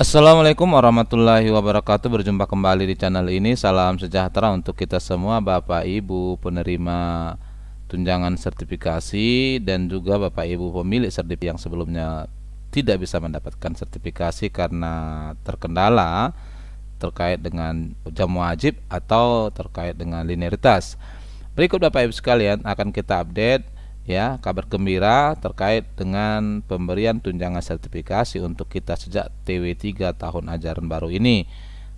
Assalamualaikum warahmatullahi wabarakatuh. Berjumpa kembali di channel ini. Salam sejahtera untuk kita semua, Bapak Ibu penerima tunjangan sertifikasi dan juga Bapak Ibu pemilik sertifikasi yang sebelumnya tidak bisa mendapatkan sertifikasi karena terkendala terkait dengan jam wajib atau terkait dengan linearitas. Berikut Bapak Ibu sekalian akan kita update ya kabar gembira terkait dengan pemberian tunjangan sertifikasi untuk kita sejak TW3 tahun ajaran baru ini.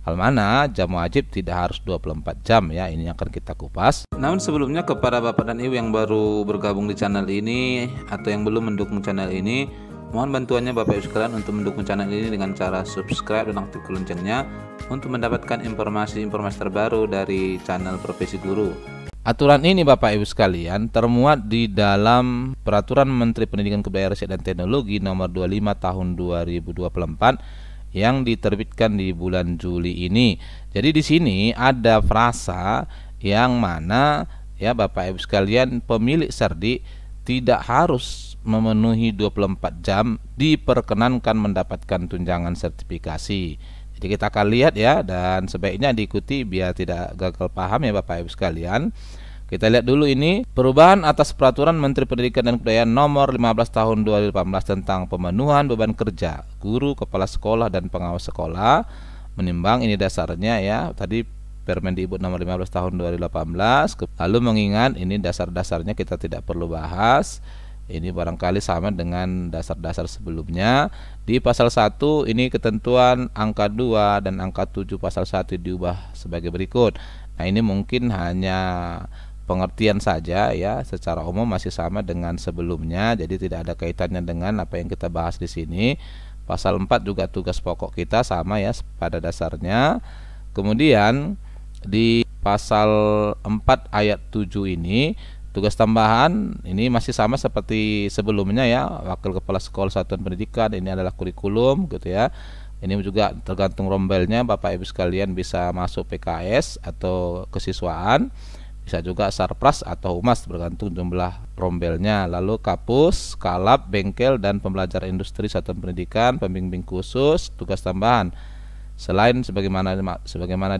Hal mana jam wajib tidak harus 24 jam ya, ini akan kita kupas. Namun sebelumnya kepada Bapak dan Ibu yang baru bergabung di channel ini atau yang belum mendukung channel ini, mohon bantuannya Bapak Ibu sekalian untuk mendukung channel ini dengan cara subscribe dan aktifkan loncengnya untuk mendapatkan informasi-informasi terbaru dari channel Profesi Guru. Aturan ini Bapak Ibu sekalian termuat di dalam Peraturan Menteri Pendidikan Kebudayaan Riset dan Teknologi Nomor 25 Tahun 2024 yang diterbitkan di bulan Juli ini. Jadi di sini ada frasa yang mana ya Bapak Ibu sekalian pemilik serdi tidak harus memenuhi 24 jam diperkenankan mendapatkan tunjangan sertifikasi. Jadi kita akan lihat ya, dan sebaiknya diikuti biar tidak gagal paham ya Bapak Ibu sekalian. Kita lihat dulu ini perubahan atas Peraturan Menteri Pendidikan dan Kebudayaan Nomor 15 Tahun 2018 tentang pemenuhan beban kerja guru, kepala sekolah dan pengawas sekolah. Menimbang ini dasarnya ya, tadi Permendikbud Nomor 15 Tahun 2018. Lalu mengingat ini dasar-dasarnya kita tidak perlu bahas. Ini barangkali sama dengan dasar-dasar sebelumnya. Di pasal 1 ini ketentuan angka 2 dan angka 7 pasal 1 diubah sebagai berikut. Nah, ini mungkin hanya pengertian saja ya, secara umum masih sama dengan sebelumnya. Jadi tidak ada kaitannya dengan apa yang kita bahas di sini. Pasal 4 juga tugas pokok kita sama ya pada dasarnya. Kemudian di pasal 4 ayat 7 ini tugas tambahan ini masih sama seperti sebelumnya ya, wakil kepala sekolah satuan pendidikan, ini adalah kurikulum gitu ya. Ini juga tergantung rombelnya, Bapak Ibu sekalian bisa masuk PKS atau kesiswaan, bisa juga sarpras atau humas bergantung jumlah rombelnya. Lalu kapus, kalap, bengkel dan pembelajar industri satuan pendidikan, pembimbing khusus, tugas tambahan selain sebagaimana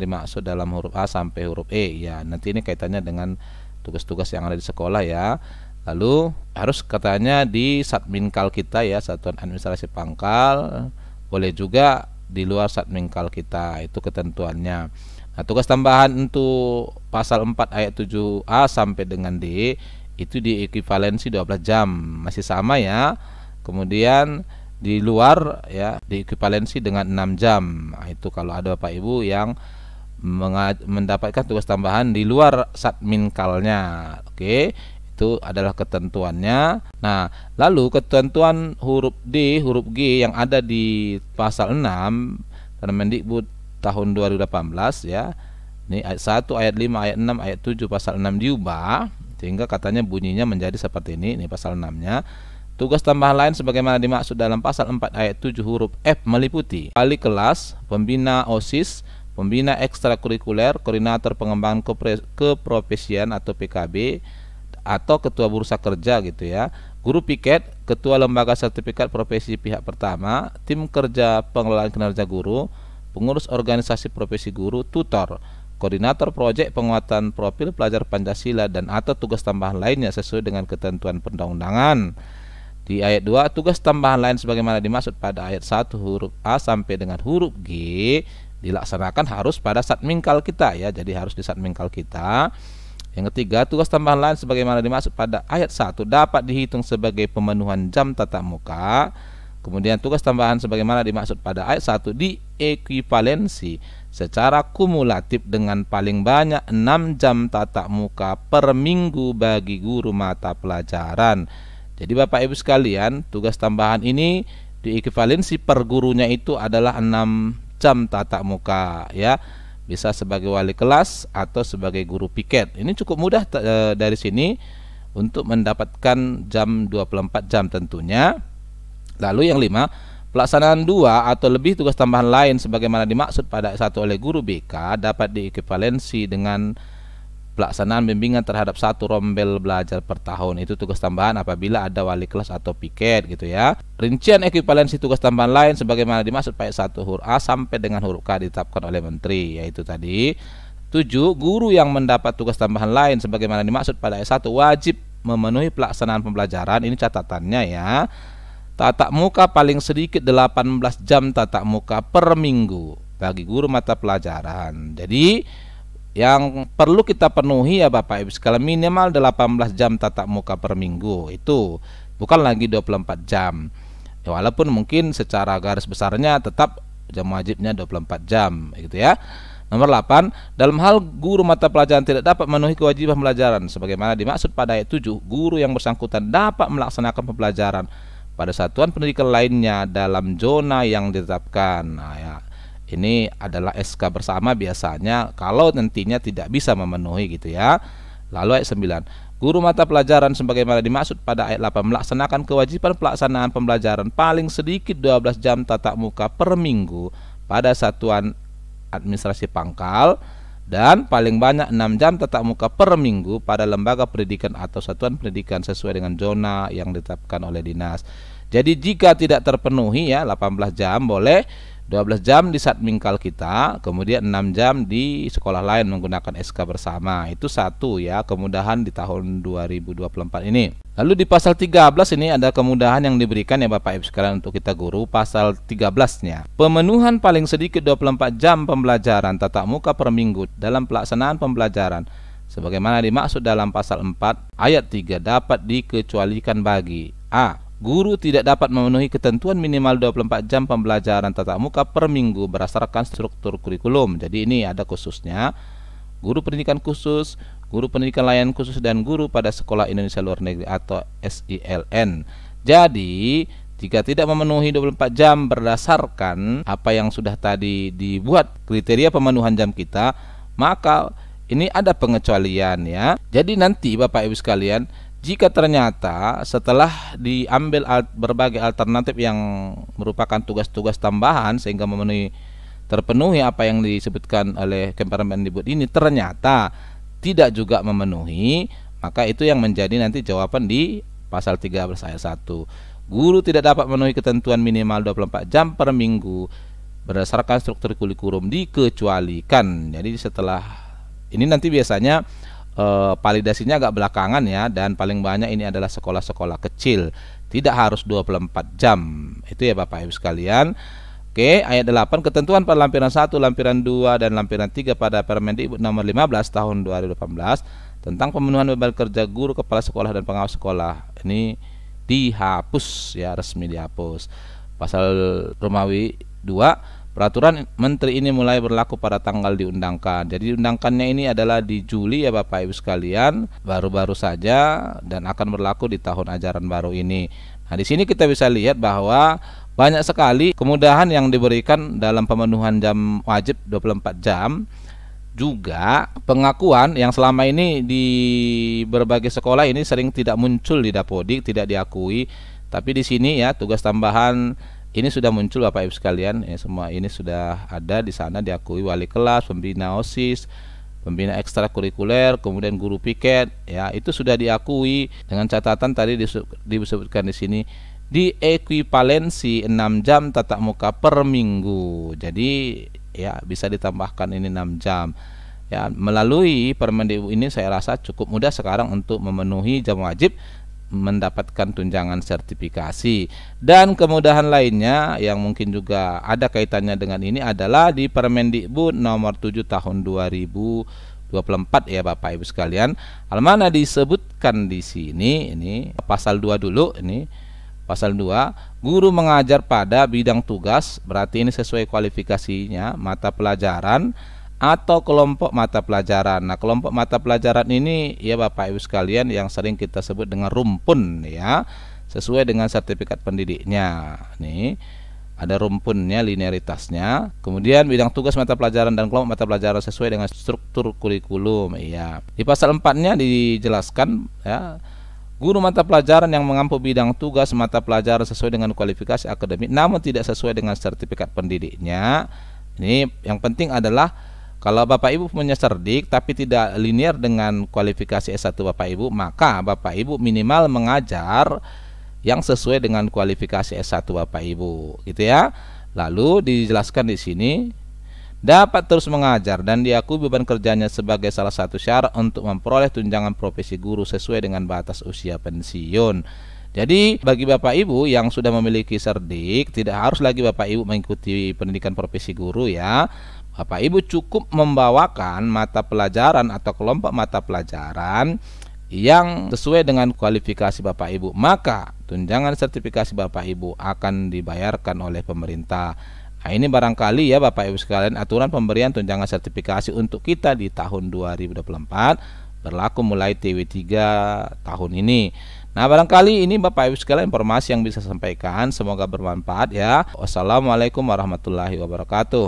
dimaksud dalam huruf A sampai huruf E ya. Nanti ini kaitannya dengan tugas-tugas yang ada di sekolah ya. Lalu harus katanya di Satminkal kita ya, Satuan Administrasi Pangkal, boleh juga di luar Satminkal kita, itu ketentuannya. Nah, tugas tambahan untuk pasal 4 ayat 7A sampai dengan D itu diekivalensi 12 jam, masih sama ya. Kemudian di luar ya diekivalensi dengan 6 jam. Nah, itu kalau ada Bapak Ibu yang mendapatkan tugas tambahan di luar satminkalnya. Oke, itu adalah ketentuannya. Nah, lalu ketentuan huruf D, huruf G yang ada di pasal 6 Permendikbud tahun 2018 ya. Ini ayat 1, ayat 5, ayat 6, ayat 7 pasal 6 diubah sehingga katanya bunyinya menjadi seperti ini. Ini pasal 6-nya. Tugas tambahan lain sebagaimana dimaksud dalam pasal 4 ayat 7 huruf F meliputi wali kelas, pembina OSIS, pembina ekstrakurikuler, koordinator pengembangan keprofesian atau PKB atau ketua bursa kerja gitu ya, guru piket, ketua lembaga sertifikat profesi pihak pertama, tim kerja pengelolaan kinerja guru, pengurus organisasi profesi guru, tutor, koordinator proyek penguatan profil pelajar Pancasila dan atau tugas tambahan lainnya sesuai dengan ketentuan perundang-undangan. Di ayat 2 tugas tambahan lain sebagaimana dimaksud pada ayat 1 huruf A sampai dengan huruf G dilaksanakan harus pada satminkal kita ya, jadi harus di satminkal kita. Yang ketiga, tugas tambahan lain sebagaimana dimaksud pada ayat 1 dapat dihitung sebagai pemenuhan jam tatap muka. Kemudian tugas tambahan sebagaimana dimaksud pada ayat 1 diekuivalensi secara kumulatif dengan paling banyak 6 jam tatap muka per minggu bagi guru mata pelajaran. Jadi Bapak Ibu sekalian, tugas tambahan ini diekuivalensi per gurunya itu adalah 6 jam tatap muka ya, bisa sebagai wali kelas atau sebagai guru piket. Ini cukup mudah dari sini untuk mendapatkan jam 24 jam tentunya. Lalu yang 5, pelaksanaan 2 atau lebih tugas tambahan lain sebagaimana dimaksud pada ayat 1 oleh guru BK dapat diekuivalensi dengan pelaksanaan bimbingan terhadap satu rombel belajar per tahun. Itu tugas tambahan apabila ada wali kelas atau piket gitu ya. Rincian ekuivalensi tugas tambahan lain sebagaimana dimaksud pada 1 huruf A sampai dengan huruf K ditetapkan oleh menteri, yaitu tadi 7. Guru yang mendapat tugas tambahan lain sebagaimana dimaksud pada ayat 1 wajib memenuhi pelaksanaan pembelajaran. Ini catatannya ya. Tatap muka paling sedikit 18 jam tatap muka per minggu bagi guru mata pelajaran. Jadi yang perlu kita penuhi ya Bapak Ibu sekalian, minimal 18 jam tatap muka per minggu. Itu bukan lagi 24 jam ya, walaupun mungkin secara garis besarnya tetap jam wajibnya 24 jam gitu ya. Nomor 8, dalam hal guru mata pelajaran tidak dapat memenuhi kewajiban pembelajaran sebagaimana dimaksud pada ayat 7, guru yang bersangkutan dapat melaksanakan pembelajaran pada satuan pendidikan lainnya dalam zona yang ditetapkan. Nah, ya, ini adalah SK bersama biasanya kalau nantinya tidak bisa memenuhi gitu ya. Lalu ayat 9, guru mata pelajaran sebagaimana dimaksud pada ayat 8 melaksanakan kewajiban pelaksanaan pembelajaran paling sedikit 12 jam tatap muka per minggu pada satuan administrasi pangkal dan paling banyak 6 jam tatap muka per minggu pada lembaga pendidikan atau satuan pendidikan sesuai dengan zona yang ditetapkan oleh dinas. Jadi jika tidak terpenuhi ya 18 jam boleh 12 jam di Satmingkal kita, kemudian 6 jam di sekolah lain menggunakan SK bersama. Itu satu ya, kemudahan di tahun 2024 ini. Lalu di pasal 13 ini ada kemudahan yang diberikan ya Bapak Ibu sekalian untuk kita guru. Pasal 13-nya, pemenuhan paling sedikit 24 jam pembelajaran tatap muka per minggu dalam pelaksanaan pembelajaran sebagaimana dimaksud dalam pasal 4 ayat 3 dapat dikecualikan bagi A. Guru tidak dapat memenuhi ketentuan minimal 24 jam pembelajaran tatap muka per minggu berdasarkan struktur kurikulum. Jadi ini ada khususnya guru pendidikan khusus, guru pendidikan layanan khusus, dan guru pada sekolah Indonesia luar negeri atau SILN. Jadi jika tidak memenuhi 24 jam berdasarkan apa yang sudah tadi dibuat kriteria pemenuhan jam kita, maka ini ada pengecualian ya. Jadi nanti Bapak Ibu sekalian, jika ternyata setelah diambil berbagai alternatif yang merupakan tugas-tugas tambahan sehingga terpenuhi apa yang disebutkan oleh Kempermendikbud ini, ternyata tidak juga memenuhi, maka itu yang menjadi nanti jawaban di pasal 13 ayat 1. Guru tidak dapat memenuhi ketentuan minimal 24 jam per minggu berdasarkan struktur kurikulum dikecualikan. Jadi setelah ini nanti biasanya validasinya agak belakangan ya, dan paling banyak ini adalah sekolah-sekolah kecil, tidak harus 24 jam. Itu ya Bapak Ibu sekalian. Oke, ayat 8, ketentuan pada lampiran 1, lampiran 2 dan lampiran 3 pada Permendikbud nomor 15 tahun 2018 tentang pemenuhan beban kerja guru, kepala sekolah dan pengawas sekolah ini dihapus ya, resmi dihapus. Pasal Romawi 2, peraturan menteri ini mulai berlaku pada tanggal diundangkan. Jadi diundangkannya ini adalah di Juli ya Bapak Ibu sekalian, baru-baru saja, dan akan berlaku di tahun ajaran baru ini. Nah, di sini kita bisa lihat bahwa banyak sekali kemudahan yang diberikan dalam pemenuhan jam wajib 24 jam. Juga pengakuan yang selama ini di berbagai sekolah ini sering tidak muncul di Dapodik, tidak diakui. Tapi di sini ya, tugas tambahan ini sudah muncul Bapak Ibu sekalian ya, semua ini sudah ada di sana, diakui wali kelas, pembina OSIS, pembina ekstrakurikuler, kemudian guru piket ya, itu sudah diakui dengan catatan tadi disebutkan di sini diekuivalensi 6 jam tatap muka per minggu. Jadi ya bisa ditambahkan ini 6 jam. Ya, melalui Permendikbud ini saya rasa cukup mudah sekarang untuk memenuhi jam wajib, mendapatkan tunjangan sertifikasi. Dan kemudahan lainnya yang mungkin juga ada kaitannya dengan ini adalah di Permendikbud nomor 7 tahun 2024 ya Bapak Ibu sekalian. Al-mana disebutkan di sini, ini pasal 2 dulu, ini pasal 2, guru mengajar pada bidang tugas, berarti ini sesuai kualifikasinya, mata pelajaran atau kelompok mata pelajaran. Nah, kelompok mata pelajaran ini ya Bapak Ibu sekalian yang sering kita sebut dengan rumpun ya, sesuai dengan sertifikat pendidiknya. Nih, ada rumpunnya, linearitasnya. Kemudian bidang tugas mata pelajaran dan kelompok mata pelajaran sesuai dengan struktur kurikulum ya. Di pasal 4-nya dijelaskan ya, guru mata pelajaran yang mengampu bidang tugas mata pelajaran sesuai dengan kualifikasi akademik namun tidak sesuai dengan sertifikat pendidiknya. Ini yang penting adalah Kalau Bapak Ibu punya cerdik tapi tidak linear dengan kualifikasi S1 Bapak Ibu, maka Bapak Ibu minimal mengajar yang sesuai dengan kualifikasi S1 Bapak Ibu, gitu ya. Lalu dijelaskan di sini, dapat terus mengajar dan diakui beban kerjanya sebagai salah satu syarat untuk memperoleh tunjangan profesi guru sesuai dengan batas usia pensiun. Jadi bagi Bapak Ibu yang sudah memiliki cerdik, tidak harus lagi Bapak Ibu mengikuti pendidikan profesi guru ya. Bapak Ibu cukup membawakan mata pelajaran atau kelompok mata pelajaran yang sesuai dengan kualifikasi Bapak Ibu, maka tunjangan sertifikasi Bapak Ibu akan dibayarkan oleh pemerintah. Nah, ini barangkali ya Bapak Ibu sekalian aturan pemberian tunjangan sertifikasi untuk kita di tahun 2024 berlaku mulai TW3 tahun ini. Nah, barangkali ini Bapak Ibu sekalian informasi yang bisa saya sampaikan, semoga bermanfaat ya. Wassalamualaikum warahmatullahi wabarakatuh.